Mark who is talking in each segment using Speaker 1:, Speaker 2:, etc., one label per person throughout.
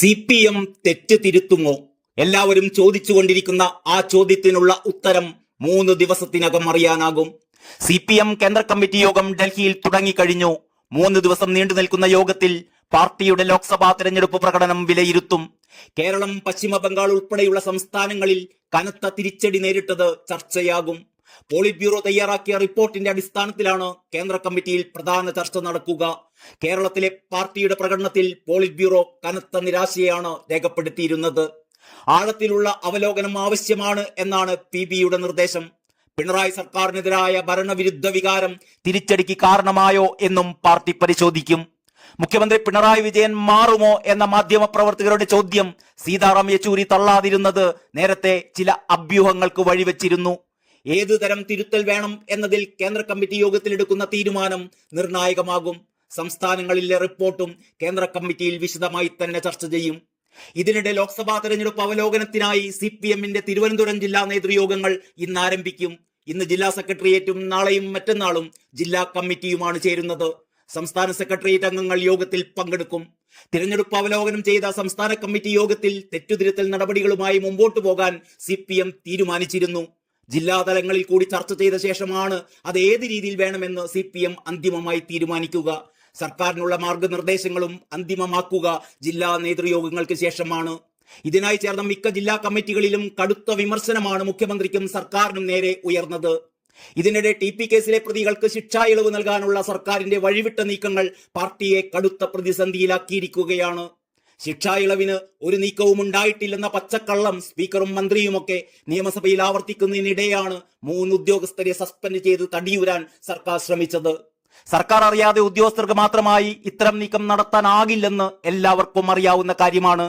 Speaker 1: CPM തെറ്റ് തിരുത്തുമോ? എല്ലാവരും ചോദിച്ചുകൊണ്ടിരിക്കുന്ന ആ ചോദ്യത്തിനുള്ള ഉത്തരം 3 ദിവസത്തിനകം അറിയാനാകും. CPM കേന്ദ്ര കമ്മിറ്റി യോഗം ഡൽഹിയിൽ തുടങ്ങിക്കഴിഞ്ഞു. 3 ദിവസം നീണ്ടു നിൽക്കുന്ന യോഗത്തിൽ പാർട്ടിയുടെ ലോക്സഭാ തെരഞ്ഞെടുപ്പ് പ്രകടനം വിലയിരുത്തും. കേരളം, പശ്ചിമ ബംഗാൾ ഉൾപ്പെടെയുള്ള സംസ്ഥാനങ്ങളിൽ കനത്ത തിരിച്ചടി നേരിട്ടത് ചർച്ചയാകും. പോളിറ്റ് ബ്യൂറോ തയ്യാറാക്കിയ റിപ്പോർട്ടിന്റെ അടിസ്ഥാനത്തിലാണ് കേന്ദ്ര കമ്മിറ്റിയിൽ പ്രധാന ചർച്ച നടക്കുക. കേരളത്തിലെ പാർട്ടിയുടെ പ്രകടനത്തിൽ പോളിറ്റ് ബ്യൂറോ കനത്ത നിരാശയാണ് രേഖപ്പെടുത്തിയിരുന്നത്. ആഴത്തിലുള്ള അവലോകനം ആവശ്യമാണ് എന്നാണ് PBയുടെ നിർദ്ദേശം. പിണറായി സർക്കാരിനെതിരായ ഭരണവിരുദ്ധ വികാരം തിരിച്ചടിക്ക് കാരണമായോ എന്നും പാർട്ടി പരിശോധിക്കും. മുഖ്യമന്ത്രി പിണറായി വിജയൻ മാറുമോ എന്ന മാധ്യമപ്രവർത്തകരുടെ ചോദ്യം സീതാറാം യെച്ചൂരി തള്ളാതിരുന്നത് നേരത്തെ ചില അഭ്യൂഹങ്ങൾക്ക് വഴിവെച്ചിരുന്നു. ഏതു തരം തിരുത്തൽ വേണം എന്നതിൽ കേന്ദ്ര കമ്മിറ്റി യോഗത്തിൽ എടുക്കുന്ന തീരുമാനം നിർണായകമാകും. സംസ്ഥാനങ്ങളിലെ റിപ്പോർട്ടും കേന്ദ്ര കമ്മിറ്റിയിൽ വിശദമായി തന്നെ ചർച്ച ചെയ്യും. ഇതിനിടെ ലോക്സഭാ തെരഞ്ഞെടുപ്പ് അവലോകനത്തിനായി CPMന്റെ തിരുവനന്തപുരം ജില്ലാ നേതൃയോഗങ്ങൾ ഇന്ന് ആരംഭിക്കും. ഇന്ന് ജില്ലാ സെക്രട്ടേറിയറ്റും നാളെയും മറ്റന്നാളും ജില്ലാ കമ്മിറ്റിയുമാണ് ചേരുന്നത്. സംസ്ഥാന സെക്രട്ടേറിയറ്റ് അംഗങ്ങൾ യോഗത്തിൽ പങ്കെടുക്കും. തിരഞ്ഞെടുപ്പ് അവലോകനം ചെയ്ത സംസ്ഥാന കമ്മിറ്റി യോഗത്തിൽ തെറ്റുതിരുത്തൽ നടപടികളുമായി മുമ്പോട്ടു പോകാൻ CPM തീരുമാനിച്ചിരുന്നു. ജില്ലാതലങ്ങളിൽ കൂടി ചർച്ച ചെയ്ത ശേഷമാണ് അത് ഏത് രീതിയിൽ വേണമെന്ന് CPM അന്തിമമായി തീരുമാനിക്കുക. സർക്കാരിനുള്ള മാർഗനിർദ്ദേശങ്ങളും അന്തിമമാക്കുക ജില്ലാ നേതൃയോഗങ്ങൾക്ക് ശേഷമാണ്. ഇതിനായി ചേർന്ന മിക്ക ജില്ലാ കമ്മിറ്റികളിലും കടുത്ത വിമർശനമാണ് മുഖ്യമന്ത്രിക്കും സർക്കാരിനും നേരെ ഉയർന്നത്. ഇതിനിടെ TP കേസിലെ പ്രതികൾക്ക് ശിക്ഷാ ഇളവ് നൽകാനുള്ള സർക്കാരിന്റെ വഴിവിട്ട നീക്കങ്ങൾ പാർട്ടിയെ കടുത്ത പ്രതിസന്ധിയിലാക്കിയിരിക്കുകയാണ്. ശിക്ഷാ ഇളവിന് ഒരു നീക്കവും ഉണ്ടായിട്ടില്ലെന്ന പച്ചക്കള്ളം സ്പീക്കറും മന്ത്രിയുമൊക്കെ നിയമസഭയിൽ ആവർത്തിക്കുന്നതിനിടെയാണ് 3 ഉദ്യോഗസ്ഥരെ സസ്പെൻഡ് ചെയ്ത് തടിയൂരാൻ സർക്കാർ ശ്രമിച്ചത്. സർക്കാർ അറിയാതെ ഉദ്യോഗസ്ഥർക്ക് മാത്രമായി ഇത്തരം നീക്കം നടത്താനാകില്ലെന്ന് എല്ലാവർക്കും അറിയാവുന്ന കാര്യമാണ്.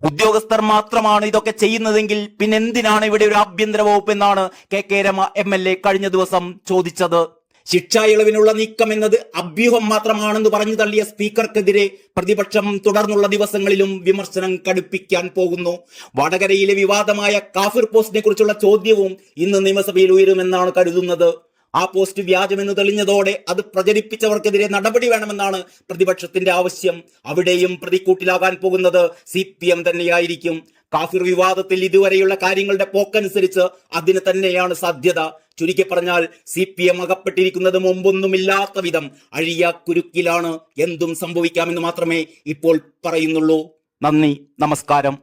Speaker 1: ഉദ്യോഗസ്ഥർ മാത്രമാണ് ഇതൊക്കെ ചെയ്യുന്നതെങ്കിൽ പിന്നെന്തിനാണ് ഇവിടെ ഒരു ആഭ്യന്തര വകുപ്പ് എന്നാണ് KK രമ MLA കഴിഞ്ഞ ദിവസം ചോദിച്ചത്. ശിക്ഷാ ഇളവിനുള്ള നീക്കം എന്നത് അഭ്യൂഹം മാത്രമാണെന്ന് പറഞ്ഞു തള്ളിയ സ്പീക്കർക്കെതിരെ പ്രതിപക്ഷം തുടർന്നുള്ള ദിവസങ്ങളിലും വിമർശനം കടുപ്പിക്കാൻ പോകുന്നു. വടകരയിലെ വിവാദമായ കാഫിർ പോസ്റ്റിനെ കുറിച്ചുള്ള ചോദ്യവും ഇന്ന് നിയമസഭയിൽ ഉയരുമെന്നാണ് കരുതുന്നത്. ആ പോസ്റ്റ് വ്യാജമെന്ന് തെളിഞ്ഞതോടെ അത് പ്രചരിപ്പിച്ചവർക്കെതിരെ നടപടി വേണമെന്നാണ് പ്രതിപക്ഷത്തിന്റെ ആവശ്യം. അവിടെയും പ്രതിക്കൂട്ടിലാകാൻ പോകുന്നത് CPM തന്നെയായിരിക്കും. കാഫിർ വിവാദത്തിൽ ഇതുവരെയുള്ള കാര്യങ്ങളുടെ പോക്കനുസരിച്ച് അതിന് തന്നെയാണ് സാധ്യത. ചുരുക്കി പറഞ്ഞാൽ CPM അകപ്പെട്ടിരിക്കുന്നത് മുമ്പൊന്നുമില്ലാത്ത വിധം അഴിയ കുരുക്കിലാണ്. എന്തും സംഭവിക്കാമെന്ന് മാത്രമേ ഇപ്പോൾ പറയുന്നുള്ളൂ. നന്ദി, നമസ്കാരം.